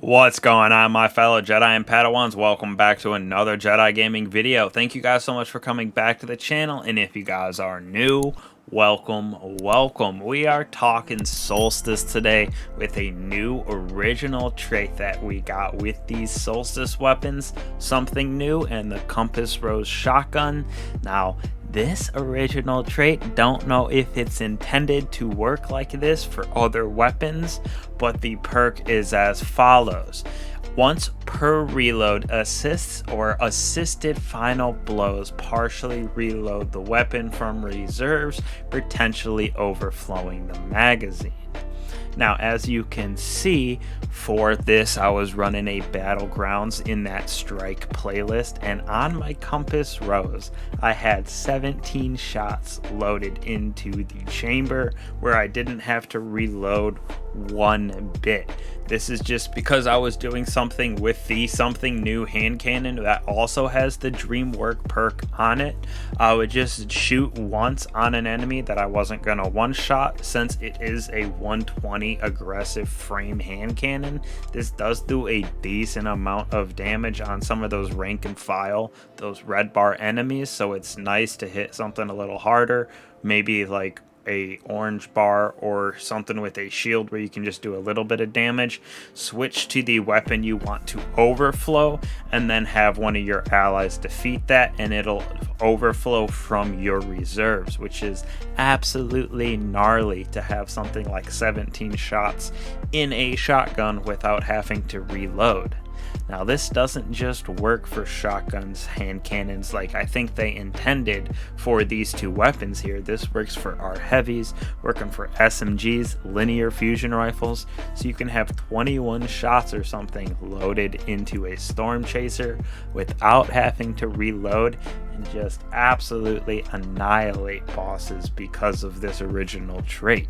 What's going on, my fellow Jedi and Padawans? Welcome back to another Jedi gaming video. Thank you guys so much for coming back to the channel, and if you guys are new, welcome. We are talking Solstice today with a new original trait that we got with these Solstice weapons, something new, and the Compass Rose shotgun. Now, this original trait, don't know if it's intended to work like this for other weapons, but the perk is as follows. Once per reload, assists or assisted final blows partially reload the weapon from reserves, potentially overflowing the magazine. Now, as you can see, for this, I was running a Battlegrounds in that Strike playlist, and on my Compass Rose, I had 17 shots loaded into the chamber where I didn't have to reload one bit. This is just because I was doing something with the something new hand cannon that also has the Dream Work perk on it. I would just shoot once on an enemy that I wasn't gonna one shot. Since it is a 120 aggressive frame hand cannon, this does do a decent amount of damage on some of those rank and file, those red bar enemies, so it's nice to hit something a little harder, maybe like a orange bar or something with a shield where you can just do a little bit of damage. Switch to the weapon you want to overflow and then have one of your allies defeat that, and it'll overflow from your reserves, which is absolutely gnarly to have something like 17 shots in a shotgun without having to reload. Now, this doesn't just work for shotguns, hand cannons like I think they intended for these two weapons here. This works for our heavies, working for SMGs, linear fusion rifles, so you can have 21 shots or something loaded into a storm chaser without having to reload and just absolutely annihilate bosses because of this original trait.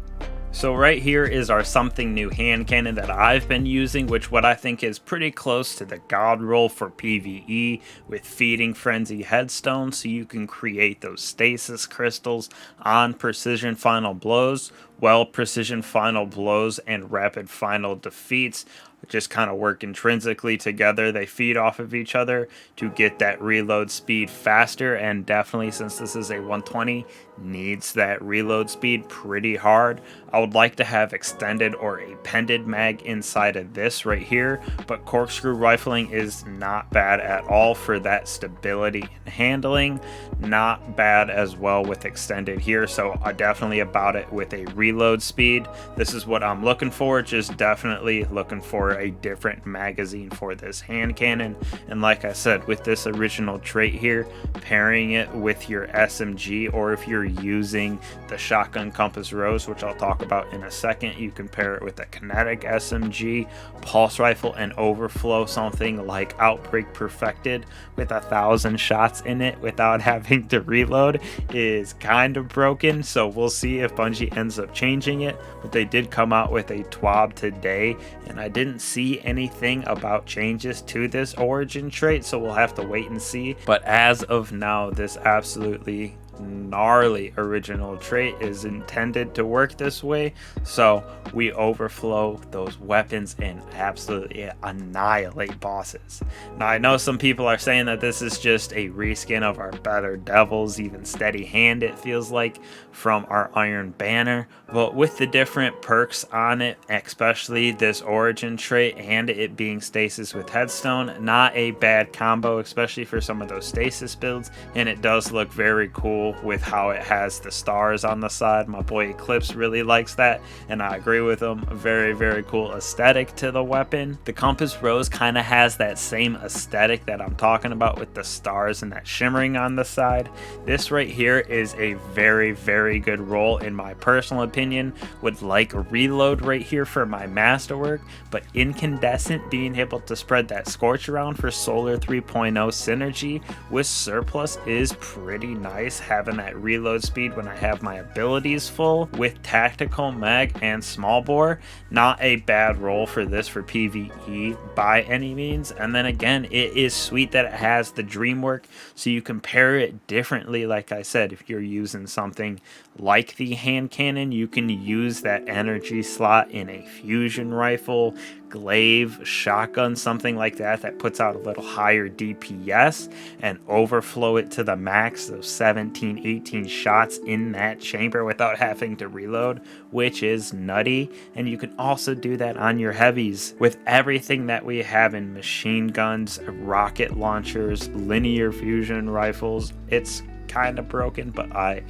So right here is our something new hand cannon that I've been using, which what I think is pretty close to the god roll for PvE with feeding frenzy headstones, so you can create those stasis crystals on precision final blows. Well, precision final blows and rapid final defeats just kind of work intrinsically together. They feed off of each other to get that reload speed faster, and definitely, since this is a 120, needs that reload speed pretty hard. I would like to have extended or a pended mag inside of this right here, but corkscrew rifling is not bad at all for that stability and handling. Not bad as well with extended here, so I definitely about it with a reload speed. This is what I'm looking for, just definitely looking for a different magazine for this hand cannon. And like I said, with this original trait here, pairing it with your SMG, or if you're using the shotgun Compass Rose, which I'll talk about in a second, you can pair it with a kinetic SMG, pulse rifle, and overflow something like Outbreak Perfected with 1,000 shots in it without having to reload is kind of broken. So we'll see if Bungie ends up changing it, but they did come out with a TWAB today, and I didn't see anything about changes to this origin trait, so we'll have to wait and see. But as of now, this absolutely gnarly original trait is intended to work this way, so we overflow those weapons and absolutely annihilate bosses. Now, I know some people are saying that this is just a reskin of our Better Devils, even Steady Hand it feels like, from our Iron Banner, but with the different perks on it, especially this origin trait and it being stasis with headstone, not a bad combo, especially for some of those stasis builds. And it does look very cool with how it has the stars on the side. My boy Eclipse really likes that, and I agree with him. Very cool aesthetic to the weapon. The Compass Rose kind of has that same aesthetic that I'm talking about with the stars and that shimmering on the side. This right here is a very good roll in my personal opinion. Would like a reload right here for my masterwork, but incandescent, being able to spread that scorch around for Solar 3.0 synergy with surplus is pretty nice. Having that reload speed when I have my abilities full with tactical mag and small bore, not a bad roll for this for PvE by any means. And then again, it is sweet that it has the dream work, so you can pair it differently. Like I said, if you're using something like the hand cannon, you can use that energy slot in a fusion rifle, glaive shotgun, something like that puts out a little higher DPS, and overflow it to the max, those 17, 18 shots in that chamber without having to reload, which is nutty. And you can also do that on your heavies with everything that we have in machine guns, rocket launchers, linear fusion rifles. It's kind of broken, but I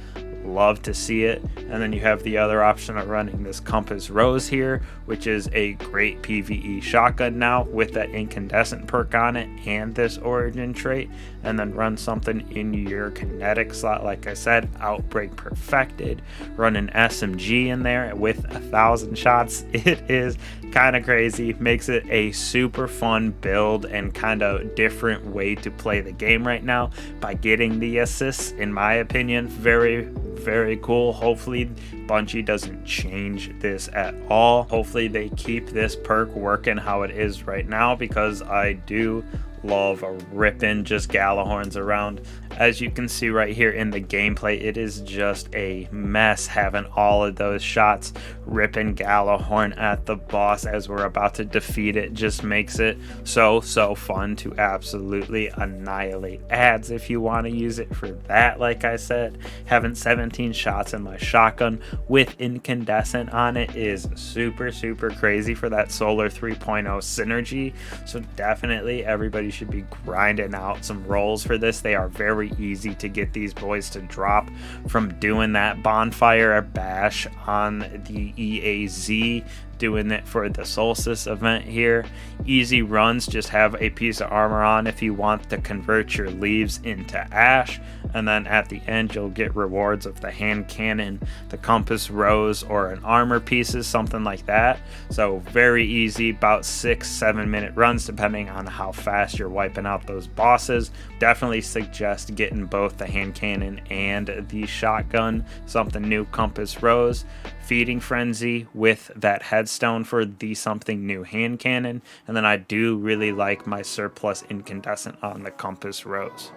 love to see it. And then you have the other option of running this compass rose here, which is a great PvE shotgun now with that incandescent perk on it and this origin trait, and then run something in your kinetic slot. Like I said, outbreak perfected, run an SMG in there with 1,000 shots. It is kind of crazy, makes it a super fun build and kind of different way to play the game right now by getting the assists. In my opinion, very cool. Hopefully Bungie doesn't change this at all. Hopefully they keep this perk working how it is right now, because I do love ripping just Galahorns around. As you can see right here in the gameplay, it is just a mess having all of those shots ripping Galahorn at the boss as we're about to defeat it. Just makes it so fun to absolutely annihilate ads if you want to use it for that. Like I said, having 17 shots in my shotgun with incandescent on it is super crazy for that Solar 3.0 synergy. So definitely everybody should be grinding out some rolls for this. They are very easy to get these boys to drop from doing that Bonfire Bash on the EAZ, doing it for the Solstice event here. Easy runs, just have a piece of armor on if you want to convert your leaves into ash, and then at the end you'll get rewards of the hand cannon, the compass rose, or an armor pieces, something like that. So very easy, about 6-7 minute runs depending on how fast you're wiping out those bosses. Definitely suggest getting both the hand cannon and the shotgun, something new compass rose, feeding frenzy with that headstone for the something new hand cannon, and then I do really like my surplus incandescent on the compass rose.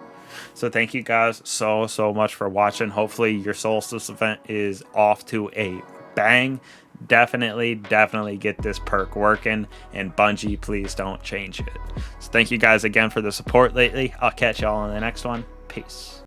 So thank you guys so much for watching. Hopefully your Solstice event is off to a bang. Definitely get this perk working, and Bungie, please don't change it. So thank you guys again for the support lately. I'll catch y'all on the next one. Peace.